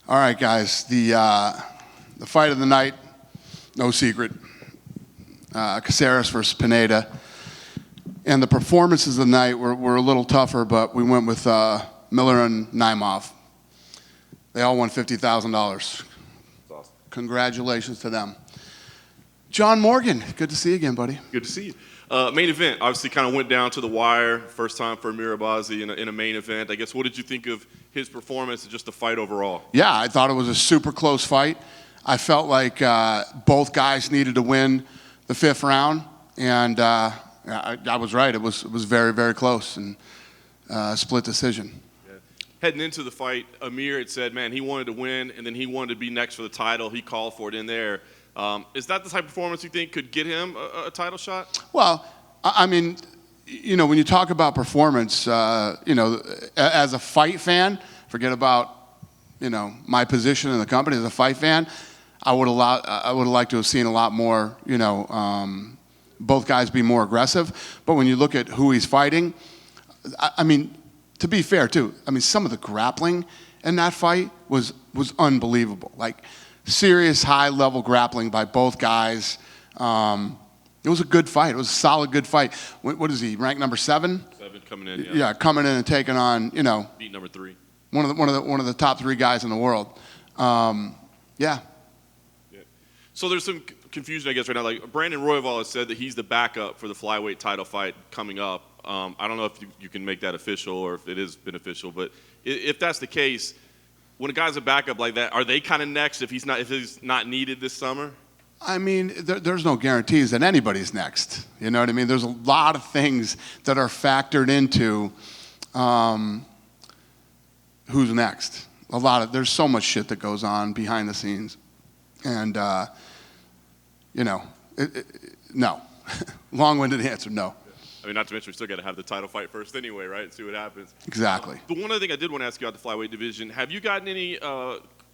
All right, guys. The fight of the night, no secret. Caceres versus Pineda. And the performances of the night were a little tougher, but we went with Miller and Naimov. They all won $50,000. Awesome. Congratulations to them. John Morgan, good to see you again, buddy. Good to see you. Main event, obviously kind of went down to the wire. First time for Amir Abazi in a main event. I guess, what did you think of his performance and just the fight overall? Yeah, I thought it was a super close fight. I felt like both guys needed to win the fifth round, and I was right. It was very, very close and split decision. Yeah. Heading into the fight, Amir had said, man, he wanted to win, and then he wanted to be next for the title. He called for it in there. Is that the type of performance you think could get him a title shot? Well, I mean, you know, when you talk about performance, you know, as a fight fan, forget about, you know, my position in the company as a fight fan. I would have liked to have seen a lot more, you know, both guys be more aggressive. But when you look at who he's fighting, I mean, to be fair too, I mean, some of the grappling in that fight was unbelievable. Like, serious high-level grappling by both guys. It was a good fight. It was a solid, good fight. What is he, ranked number 7? 7 coming in, yeah. Yeah, coming in and taking on, you know, beat number 3. One of the top 3 guys in the world. Yeah. So there's some confusion, I guess, right now. Like, Brandon Royval has said that he's the backup for the flyweight title fight coming up. I don't know if you can make that official or if it is beneficial, but if that's the case, when a guy's a backup like that, are they kind of next if he's not needed this summer? I mean, there's no guarantees that anybody's next. You know what I mean? There's a lot of things that are factored into who's next. There's so much shit that goes on behind the scenes, and you know, no. Long-winded answer, no. I mean, not to mention we still got to have the title fight first anyway, right, and see what happens. Exactly. But one other thing I did want to ask you about the flyweight division, have you gotten any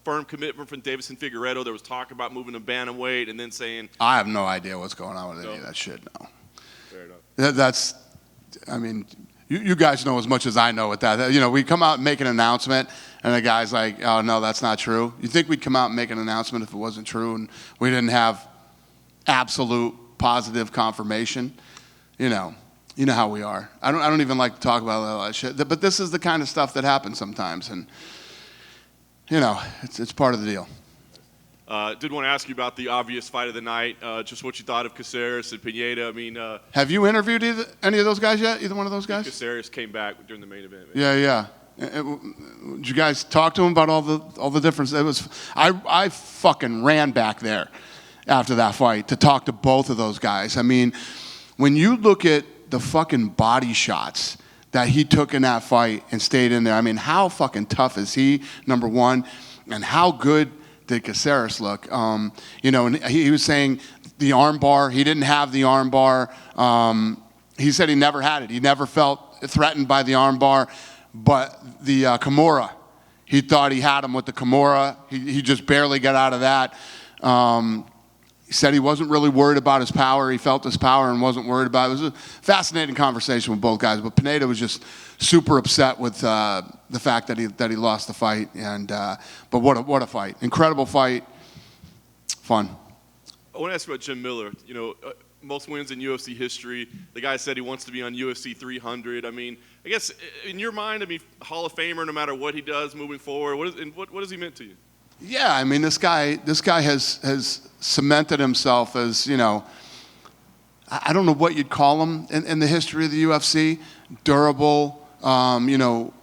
firm commitment from Davison Figueiredo? There was talk about moving to bantamweight and then saying... I have no idea what's going on with any of that shit, no. Fair enough. That's, I mean, you guys know as much as I know with that. You know, we come out and make an announcement, and the guy's like, oh, no, that's not true. You think we'd come out and make an announcement if it wasn't true and we didn't have absolute positive confirmation? You know how we are. I don't even like to talk about all that shit. But this is the kind of stuff that happens sometimes, and you know, it's part of the deal. Did want to ask you about the obvious fight of the night. Just what you thought of Caceres and Pineda. I mean, have you interviewed any of those guys yet? Either one of those guys? Caceres came back during the main event. Yeah. Did you guys talk to him about all the difference? I fucking ran back there after that fight to talk to both of those guys. I mean, when you look at the fucking body shots that he took in that fight and stayed in there, I mean, how fucking tough is he, number one, and how good did Caceres look? You know, and he was saying the arm bar, he didn't have the arm bar. He said he never had it. He never felt threatened by the arm bar, but the Kimura, he thought he had him with the Kimura. He just barely got out of that. He said he wasn't really worried about his power. He felt his power and wasn't worried about it. It was a fascinating conversation with both guys. But Pineda was just super upset with the fact that he lost the fight. And but what a fight! Incredible fight, fun. I want to ask you about Jim Miller. You know, most wins in UFC history. The guy said he wants to be on UFC 300. I mean, I guess in your mind, I mean, Hall of Famer no matter what he does moving forward. What has he meant to you? Yeah, I mean, this guy has cemented himself as, you know, I don't know what you'd call him in the history of the UFC. Durable, you know,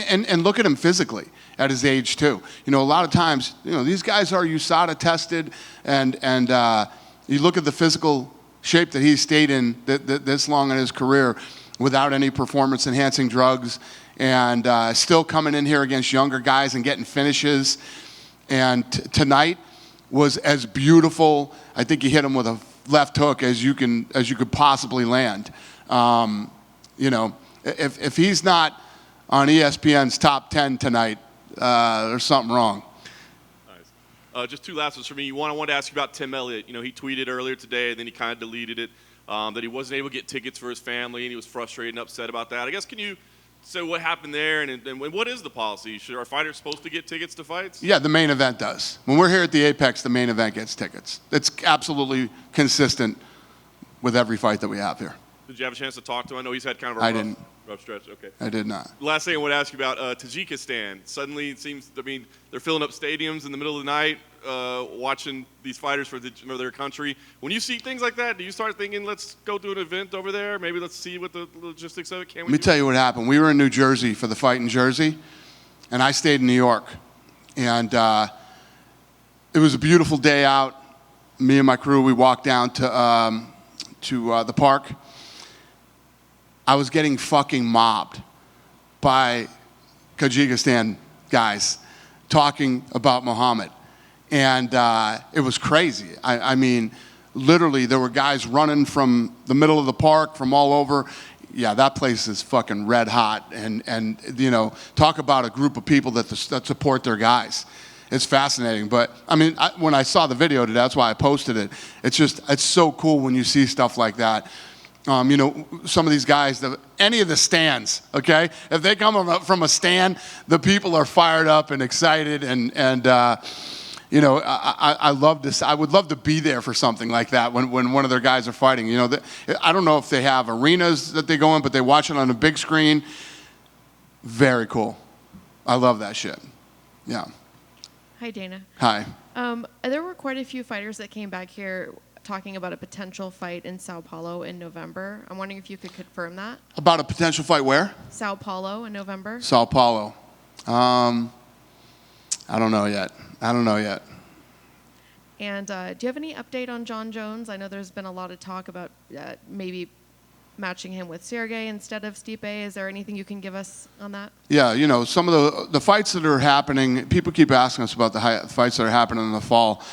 and look at him physically at his age too. You know, a lot of times, you know, these guys are USADA tested, and you look at the physical shape that he stayed in this long in his career without any performance-enhancing drugs, and still coming in here against younger guys and getting finishes. And tonight was as beautiful. I think he hit him with a left hook as you could possibly land. You know, if he's not on ESPN's top 10 tonight, there's something wrong. Nice. Just 2 last ones for me. I wanted to ask you about Tim Elliott. You know, he tweeted earlier today, and then he kind of deleted it, that he wasn't able to get tickets for his family, and he was frustrated and upset about that. I guess, can you So what happened there, and what is the policy? Are fighters supposed to get tickets to fights? Yeah, the main event does. When we're here at the Apex, the main event gets tickets. It's absolutely consistent with every fight that we have here. Did you have a chance to talk to him? I know he's had kind of a rough stretch. Okay. I did not. Last thing I want to ask you about Tajikistan. Suddenly it seems, they're filling up stadiums in the middle of the night, watching these fighters for their country. When you see things like that, do you start thinking, let's go do an event over there? Maybe let's see what the logistics of it can. Let me tell you what happened. We were in New Jersey for the fight in Jersey, and I stayed in New York. And it was a beautiful day out. Me and my crew, we walked down to the park. I was getting fucking mobbed by Tajikistan guys talking about Muhammad. And it was crazy. I mean, literally, there were guys running from the middle of the park, from all over. Yeah, that place is fucking red hot. And you know, talk about a group of people that support their guys. It's fascinating. But, I mean, when I saw the video today, that's why I posted it. It's so cool when you see stuff like that. You know, some of these guys, any of the stands, okay? If they come from a stand, the people are fired up and excited, and you know, I love this. I would love to be there for something like that when one of their guys are fighting. You know, I don't know if they have arenas that they go in, but they watch it on a big screen. Very cool. I love that shit. Yeah. Hi, Dana. Hi. There were quite a few fighters that came back here talking about a potential fight in Sao Paulo in November. I'm wondering if you could confirm that. About a potential fight where? Sao Paulo in November. Sao Paulo. I don't know yet. And do you have any update on Jon Jones? I know there's been a lot of talk about maybe matching him with Sergey instead of Stipe. Is there anything you can give us on that? Yeah, you know, some of the fights that are happening, people keep asking us about the fights that are happening in the fall.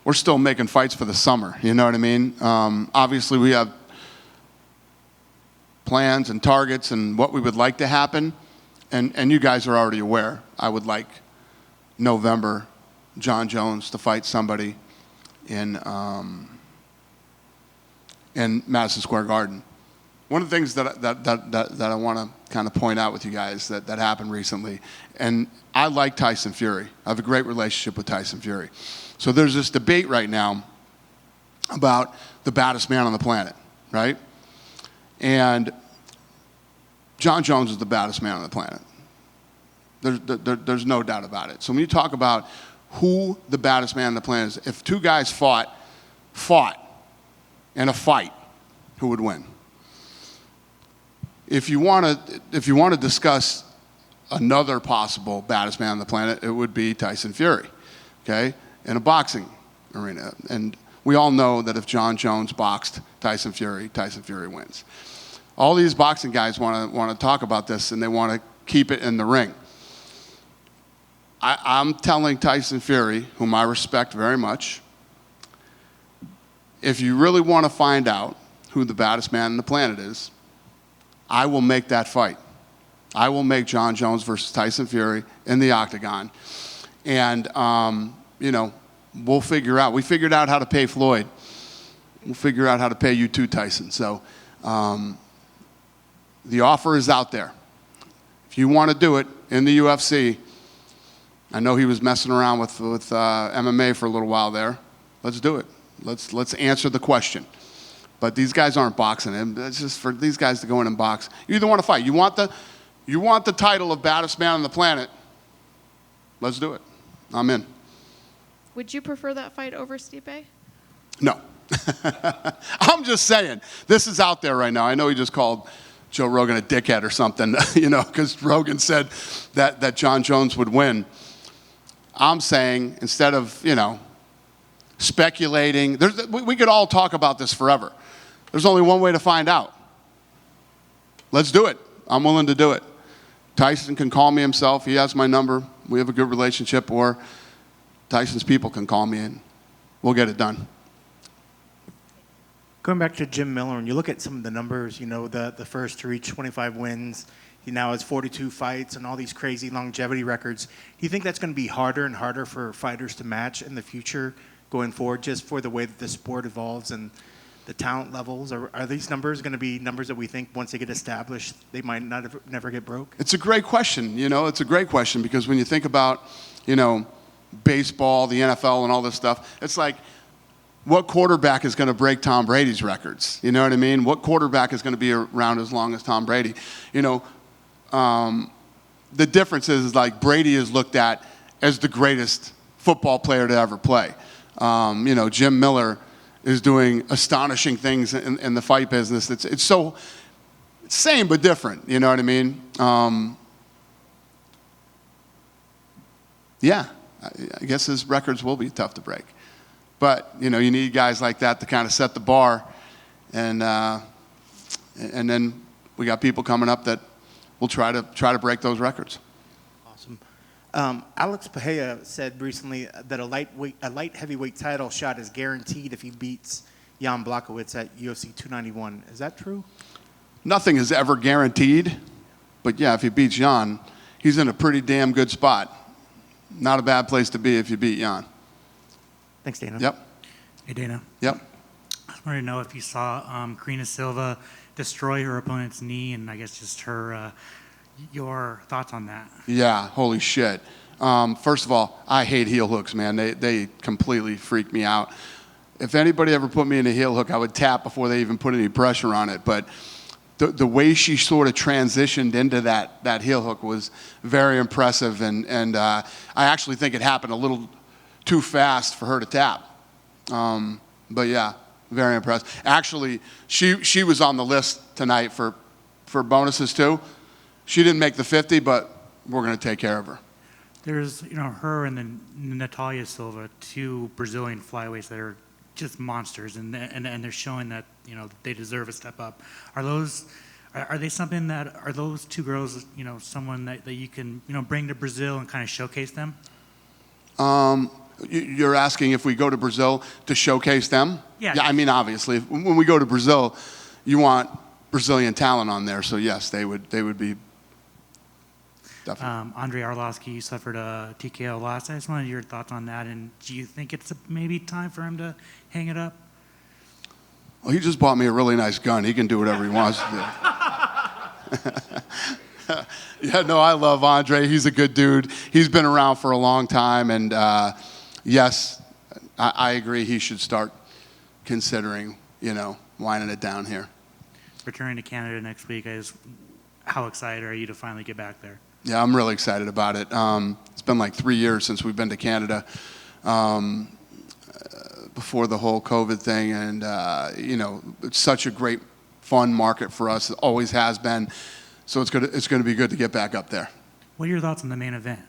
We're still making fights for the summer, you know what I mean? Obviously, we have plans and targets and what we would like to happen, and you guys are already aware. I would like November Jon Jones to fight somebody in Madison Square Garden. One of the things that I want to kind of point out with you guys that happened recently, and I like Tyson Fury. I have a great relationship with Tyson Fury. So there's this debate right now about the baddest man on the planet, right? And Jon Jones is the baddest man on the planet. There's no doubt about it. So when you talk about who the baddest man on the planet is, if two guys fought in a fight, who would win? If you want to discuss another possible baddest man on the planet, it would be Tyson Fury, okay, in a boxing arena. And we all know that if Jon Jones boxed Tyson Fury wins. All these boxing guys want to talk about this, and they want to keep it in the ring. I'm telling Tyson Fury, whom I respect very much, if you really want to find out who the baddest man on the planet is, I will make that fight. I will make Jon Jones versus Tyson Fury in the octagon. And, you know, we'll figure out. We figured out how to pay Floyd. We'll figure out how to pay you too, Tyson. So the offer is out there. If you want to do it in the UFC, I know he was messing around with MMA for a little while there. Let's do it. Let's answer the question. But these guys aren't boxing. It's just for these guys to go in and box. You either want to fight. You want the title of baddest man on the planet. Let's do it. I'm in. Would you prefer that fight over Stipe? No. I'm just saying. This is out there right now. I know he just called Joe Rogan a dickhead or something, you know, because Rogan said that Jon Jones would win. I'm saying instead of, you know, speculating, we could all talk about this forever. There's only one way to find out. Let's do it. I'm willing to do it. Tyson can call me himself. He has my number. We have a good relationship. Or Tyson's people can call me and we'll get it done. Going back to Jim Miller, and you look at some of the numbers, you know, the first to reach 25 wins, he now has 42 fights and all these crazy longevity records. Do you think that's going to be harder and harder for fighters to match in the future going forward, just for the way that the sport evolves and the talent levels? Are these numbers going to be numbers that we think once they get established, they might never get broke? It's a great question. It's a great question because when you think about, baseball, the NFL, and all this stuff, it's like, what quarterback is going to break Tom Brady's records? You know what I mean? What quarterback is going to be around as long as Tom Brady? The difference is like Brady is looked at as the greatest football player to ever play. Jim Miller is doing astonishing things in the fight business. It's so same but different. You know what I mean? Yeah, I guess his records will be tough to break. But, you need guys like that to kind of set the bar. And then we got people coming up that will try to break those records. Awesome. Alex Pereira said recently that a light heavyweight title shot is guaranteed if he beats Jan Blachowicz at UFC 291. Is that true? Nothing is ever guaranteed. But, yeah, if he beats Jan, he's in a pretty damn good spot. Not a bad place to be if you beat Jan. Thanks, Dana. Yep. Hey, Dana. Yep. I just wanted to know if you saw Karina Silva destroy her opponent's knee, and I guess just your thoughts on that. Yeah, holy shit. First of all, I hate heel hooks, man. They completely freak me out. If anybody ever put me in a heel hook, I would tap before they even put any pressure on it. But the way she sort of transitioned into that heel hook was very impressive, and I actually think it happened a little too fast for her to tap. But yeah, very impressed. Actually, she was on the list tonight for bonuses too. She didn't make the 50, but we're going to take care of her. There's, her and then Natalia Silva, two Brazilian flyweights that are just monsters, and they're showing that, they deserve a step up. Are those two girls, someone that you can, bring to Brazil and kind of showcase them? You're asking if we go to Brazil to showcase them? Yeah. I mean, obviously, when we go to Brazil, you want Brazilian talent on there. So yes, they would be. Definitely. Andre Arlovski suffered a TKO loss. I just wanted your thoughts on that. And do you think it's maybe time for him to hang it up? Well, he just bought me a really nice gun. He can do whatever he wants to do. Yeah, no, I love Andre. He's a good dude. He's been around for a long time, and yes, I agree. He should start considering, winding it down here. Returning to Canada next week, how excited are you to finally get back there? Yeah, I'm really excited about it. It's been like 3 years since we've been to Canada before the whole COVID thing, and it's such a great, fun market for us. It always has been. So it's going to be good to get back up there. What are your thoughts on the main event?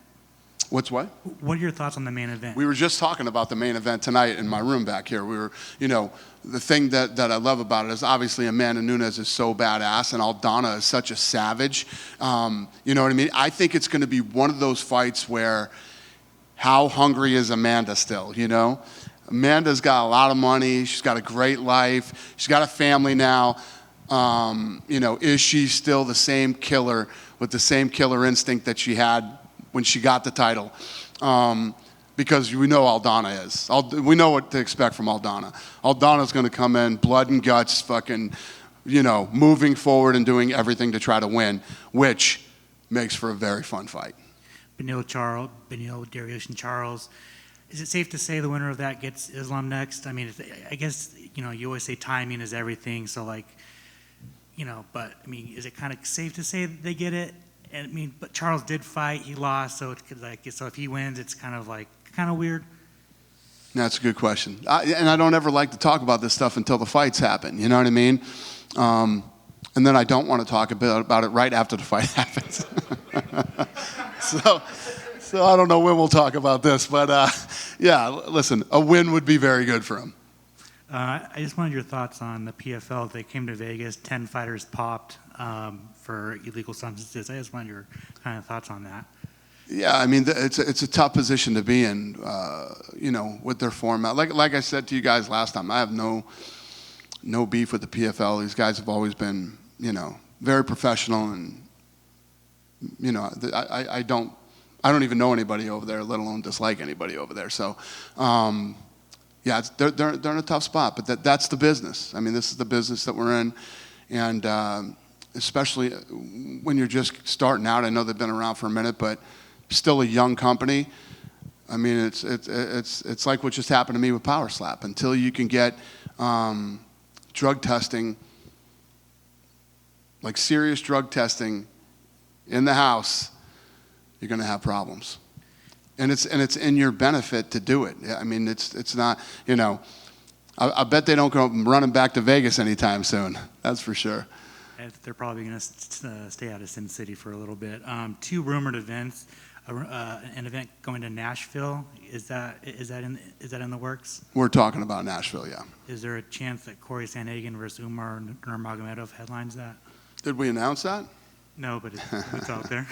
What's what? What are your thoughts on the main event? We were just talking about the main event tonight in my room back here. We were, the thing that I love about it is obviously Amanda Nunes is so badass and Aldana is such a savage. You know what I mean? I think it's going to be one of those fights where how hungry is Amanda still, Amanda's got a lot of money. She's got a great life. She's got a family now. Is she still the same killer with the same killer instinct that she had when she got the title? Because we know Aldana is. We know what to expect from Aldana. Aldana's going to come in, blood and guts, fucking, moving forward and doing everything to try to win, which makes for a very fun fight. Benil Dariush Charles. Is it safe to say the winner of that gets Islam next? I mean, I guess, you always say timing is everything, so but I mean, is it kind of safe to say that they get it? And I mean, but Charles did fight, he lost, so so if he wins, it's kind of weird. That's a good question. I don't ever like to talk about this stuff until the fights happen. You know what I mean? And then I don't want to talk about it right after the fight happens. So I don't know when we'll talk about this, but yeah, listen, a win would be very good for him. I just wanted your thoughts on the PFL. They came to Vegas, 10 fighters popped for illegal substances. I just wanted your kind of thoughts on that. Yeah, I mean, it's a tough position to be in, with their format. Like I said to you guys last time, I have no beef with the PFL. These guys have always been, very professional, and I don't even know anybody over there, let alone dislike anybody over there. So, yeah, they're in a tough spot, but that's the business. I mean, this is the business that we're in, and especially when you're just starting out. I know they've been around for a minute, but still a young company. I mean, it's like what just happened to me with Power Slap. Until you can get drug testing, like serious drug testing, in the house, you're going to have problems. And it's in your benefit to do it. I mean, it's not, you know, I bet they don't go running back to Vegas anytime soon. That's for sure. They're probably going to stay out of Sin City for a little bit. 2 rumored events. An event going to Nashville. Is that in the works? We're talking about Nashville, yeah. Is there a chance that Corey Sandhagen versus Umar Nurmagomedov headlines that? Did we announce that? No, but it's out there.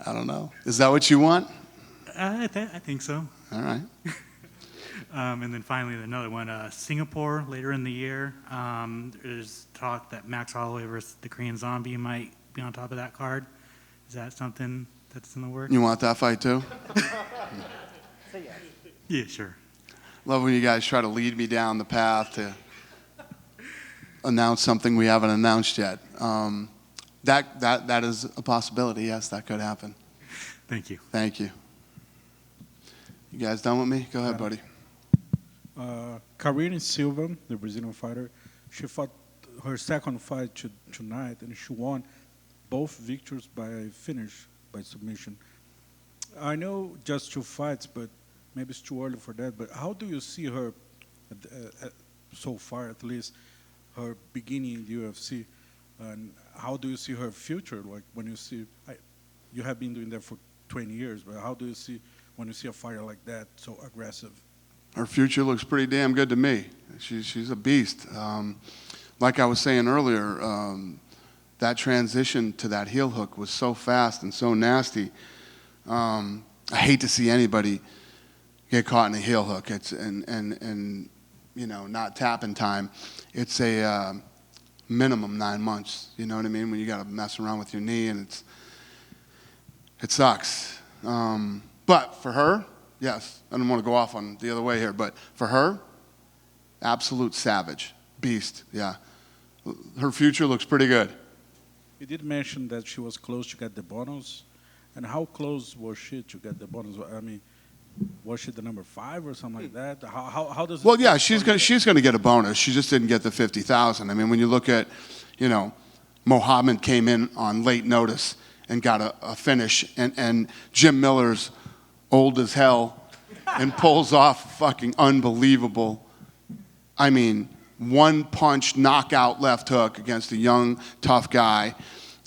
I don't know. Is that what you want? I think so. All right. And then finally, another one, Singapore later in the year. There's talk that Max Holloway versus the Korean Zombie might be on top of that card. Is that something that's in the works? You want that fight too? Yeah, sure. Love when you guys try to lead me down the path to announce something we haven't announced yet. That is a possibility. Yes, that could happen. Thank you. Thank you. You guys done with me? Go ahead, buddy. Karine Silva, the Brazilian fighter, she fought her second fight tonight, and she won both victories by finish, by submission. I know just 2 fights, but maybe it's too early for that. But how do you see her, so far at least, her beginning in the UFC, and how do you see her future? Like when you see, you have been doing that for 20 years, but how do you see when you see a fighter like that, so aggressive? Her future looks pretty damn good to me. She's a beast. Like I was saying earlier, that transition to that heel hook was so fast and so nasty. I hate to see anybody get caught in a heel hook. It's and you know, not tap in time. It's a minimum 9 months. You know what I mean? When you got to mess around with your knee, and it sucks. But for her, yes, I don't want to go off on the other way here, but for her, absolute savage, beast, yeah. Her future looks pretty good. You did mention that she was close to get the bonus, and how close was she to get the bonus? I mean, was she the number 5 or something like that? How does? Well, yeah, she's gonna get a bonus. She just didn't get the 50,000. I mean, when you look at, you know, Mohammed came in on late notice and got a finish, and Jim Miller's old as hell and pulls off fucking unbelievable. I mean, 1-punch knockout left hook against a young, tough guy.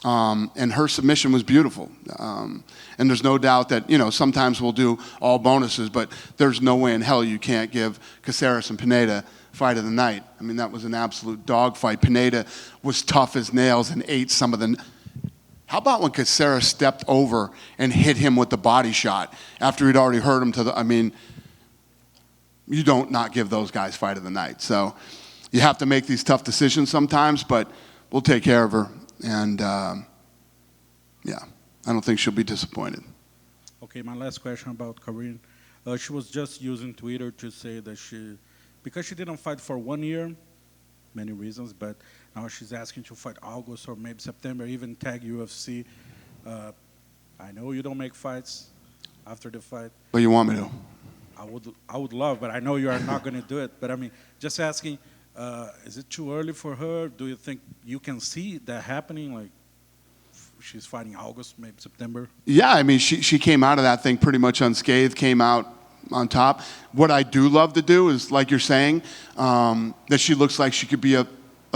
And her submission was beautiful. And there's no doubt that, you know, sometimes we'll do all bonuses, but there's no way in hell you can't give Caceres and Pineda fight of the night. I mean, that was an absolute dogfight. Pineda was tough as nails and ate some of the... How about when Caceres stepped over and hit him with the body shot after he'd already hurt him to the... I mean, you don't not give those guys fight of the night. So you have to make these tough decisions sometimes, but we'll take care of her. And, yeah, I don't think she'll be disappointed. Okay, my last question about Karine. She was just using Twitter to say that because she didn't fight for 1 year, many reasons, but now she's asking to fight August or maybe September, even tag UFC. I know you don't make fights after the fight. But you want me to? I would love, but I know you are not going to do it. But I mean, just asking, is it too early for her? Do you think you can see that happening? Like she's fighting August, maybe September? Yeah, I mean, she came out of that thing pretty much unscathed, came out on top. What I do love to do is, like you're saying, that she looks like she could be a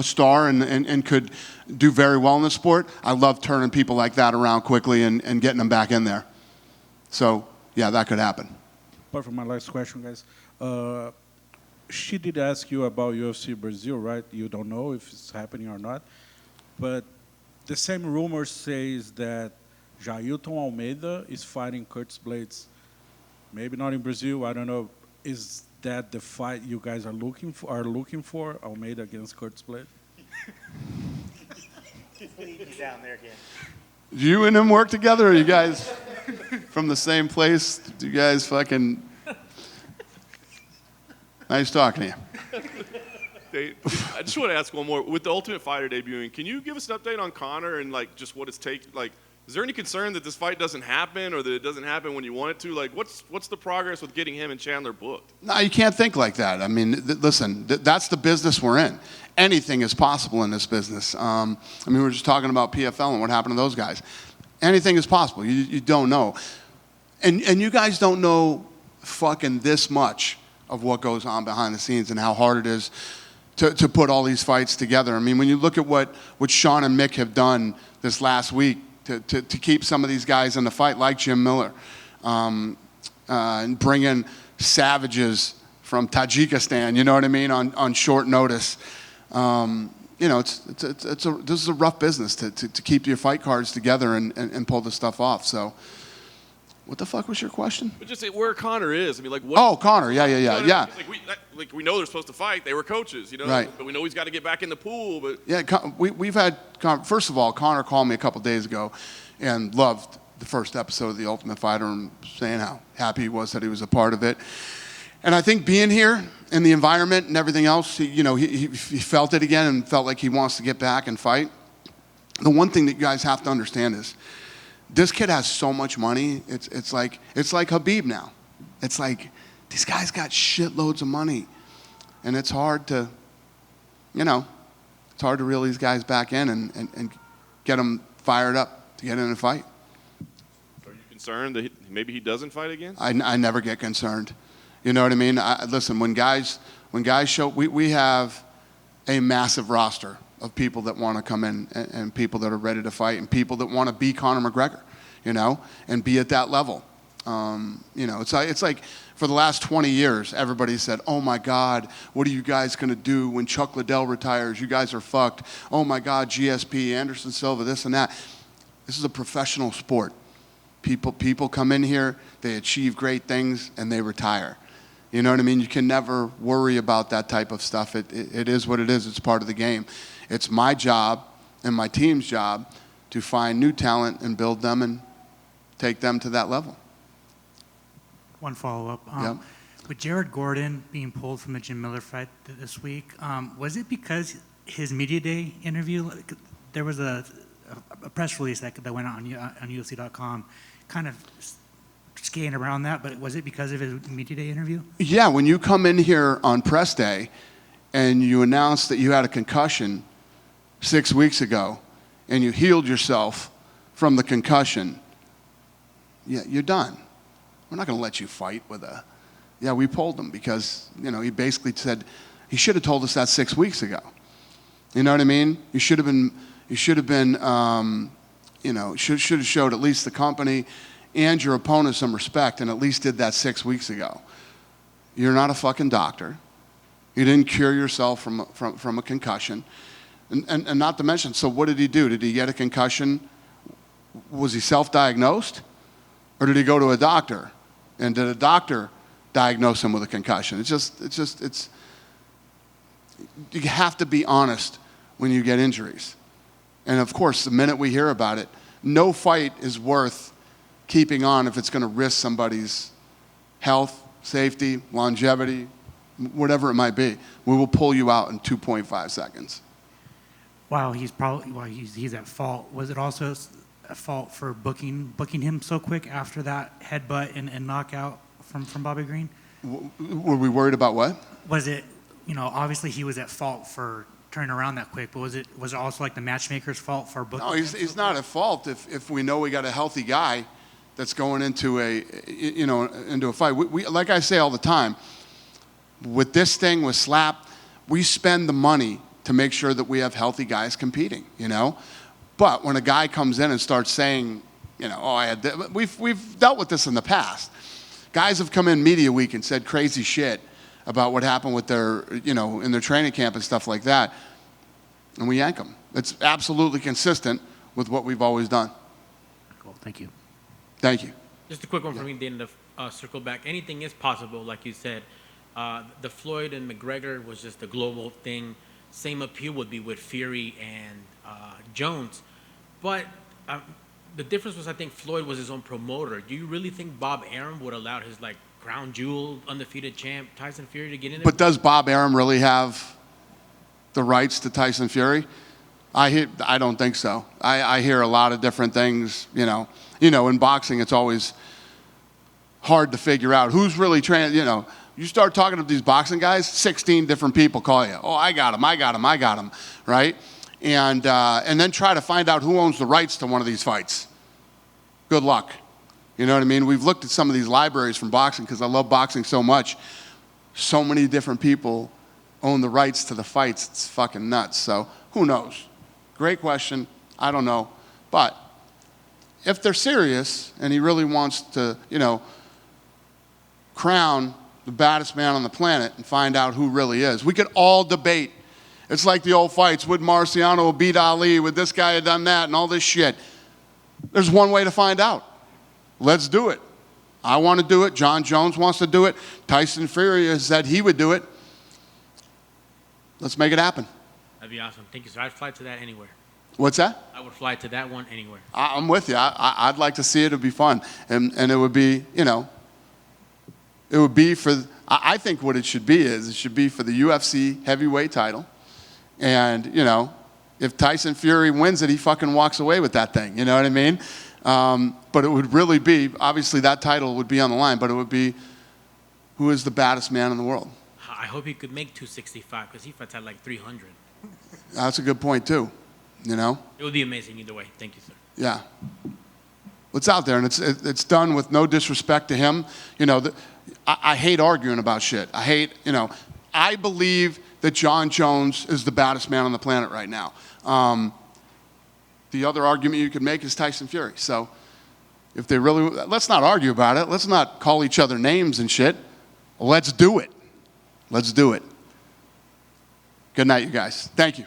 star and could do very well in the sport. I love turning people like that around quickly and getting them back in there. So, yeah, that could happen. But for my last question, guys, she did ask you about UFC Brazil, right? You don't know if it's happening or not. But the same rumor says that Jailton Almeida is fighting Curtis Blades. Maybe not in Brazil, I don't know. Is that the fight you guys are looking for, Almeida against Curtis Blades? Just leave me down there again. Do you and him work together, or are you guys from the same place? Do you guys fucking... Nice talking to you. Hey, I just want to ask one more. With the Ultimate Fighter debuting, can you give us an update on Conor and like just what it's take? Like, is there any concern that this fight doesn't happen or that it doesn't happen when you want it to? Like, what's the progress with getting him and Chandler booked? No, you can't think like that. I mean, listen, that's the business we're in. Anything is possible in this business. I mean, we were just talking about PFL and what happened to those guys. Anything is possible. You don't know. And you guys don't know fucking this much of what goes on behind the scenes and how hard it is to put all these fights together. I mean, when you look at what Sean and Mick have done this last week to keep some of these guys in the fight, like Jim Miller, and bring in savages from Tajikistan, you know what I mean, on short notice. You know, this is a rough business to keep your fight cards together and pull this stuff off. So, what the fuck was your question? But just where Conor is. I mean, like what? Oh, Conor, yeah. Like we know they're supposed to fight. They were coaches, you know. Right. But we know he's got to get back in the pool. But Yeah, we've had, first of all, Conor called me a couple days ago and loved the first episode of The Ultimate Fighter and saying how happy he was that he was a part of it. And I think being here in the environment and everything else, he felt it again and felt like he wants to get back and fight. The one thing that you guys have to understand is this kid has so much money. It's like Habib now. It's like these guys got shitloads of money, and it's hard to, it's hard to reel these guys back in and get them fired up to get in a fight. are you concerned that maybe he doesn't fight again? I never get concerned. You know what I mean? Listen, when guys show, we have a massive roster of people that want to come in and people that are ready to fight and people that want to be Conor McGregor, and be at that level. It's like for the last 20 years, everybody said, oh my God, what are you guys going to do when Chuck Liddell retires? You guys are fucked. Oh my God, GSP, Anderson Silva, this and that. This is a professional sport. People come in here, they achieve great things, and they retire. You know what I mean? You can never worry about that type of stuff. It is what it is. It's part of the game. It's my job and my team's job to find new talent and build them and take them to that level. One follow-up. Yep. With Jared Gordon being pulled from the Jim Miller fight this week, was it because his media day interview, there was a press release that went out on UFC.com, kind of skating around that, but was it because of his media day interview? Yeah, when you come in here on press day and you announce that you had a concussion 6 weeks ago and you healed yourself from the concussion, yeah, you're done. We're not going to let you fight with a... Yeah, we pulled him because, he basically said, he should have told us that 6 weeks ago. You know what I mean? You should have been, should have showed at least the company and your opponent some respect and at least did that 6 weeks ago. You're not a fucking doctor. You didn't cure yourself from a concussion. And not to mention, so what did he do? Did he get a concussion? Was he self-diagnosed? Or did he go to a doctor? And did a doctor diagnose him with a concussion? You have to be honest when you get injuries. And of course, the minute we hear about it, no fight is worth keeping on if it's going to risk somebody's health, safety, longevity, whatever it might be. We will pull you out in 2.5 seconds. Wow, he's at fault. Was it also a fault for booking him so quick after that headbutt and knockout from Bobby Green? Were we worried about what? Was it, obviously he was at fault for turning around that quick, but was it also like the matchmaker's fault for booking? No, he's not at fault if we know we got a healthy guy that's going into a fight. We like I say all the time, with this thing, with Slap, we spend the money to make sure that we have healthy guys competing, But when a guy comes in and starts saying, we've dealt with this in the past. Guys have come in media week and said crazy shit about what happened with their, in their training camp and stuff like that, and we yank them. It's absolutely consistent with what we've always done. Cool, thank you. Thank you. Just a quick one for me, then to circle back. Anything is possible, like you said. The Floyd and McGregor was just a global thing. Same appeal would be with Fury and Jones. But the difference was, I think Floyd was his own promoter. Do you really think Bob Arum would allow his crown jewel, undefeated champ Tyson Fury to get in there. But does Bob Arum really have the rights to Tyson Fury? I don't think so. I hear a lot of different things. In boxing, it's always hard to figure out who's really training. You start talking to these boxing guys, 16 different people call you. Oh, I got him, right? And then try to find out who owns the rights to one of these fights. Good luck. You know what I mean? We've looked at some of these libraries from boxing because I love boxing so much. So many different people own the rights to the fights. It's fucking nuts. So who knows? Great question. I don't know. But if they're serious and he really wants to, crown the baddest man on the planet and find out who really is, we could all debate. It's like the old fights. Would Marciano beat Ali? Would this guy have done that? And all this shit. There's one way to find out. Let's do it. I want to do it. Jon Jones wants to do it. Tyson Fury has said he would do it. Let's make it happen. That'd be awesome. Thank you, sir. I'd fly to that anywhere. What's that? I would fly to that one anywhere. I'm with you. I'd like to see it. It would be fun. And it would be, it would be for, I think what it should be is it should be for the UFC heavyweight title. And, if Tyson Fury wins it, he fucking walks away with that thing. You know what I mean? But it would really be, obviously that title would be on the line, but it would be who is the baddest man in the world. I hope he could make 265 because he fights at like 300. That's a good point too, It would be amazing either way. Thank you, sir. Yeah. It's out there, and it's done with no disrespect to him. I hate arguing about shit. I believe that Jon Jones is the baddest man on the planet right now. The other argument you could make is Tyson Fury. So if they really, let's not argue about it. Let's not call each other names and shit. Let's do it. Let's do it. Good night, you guys. Thank you.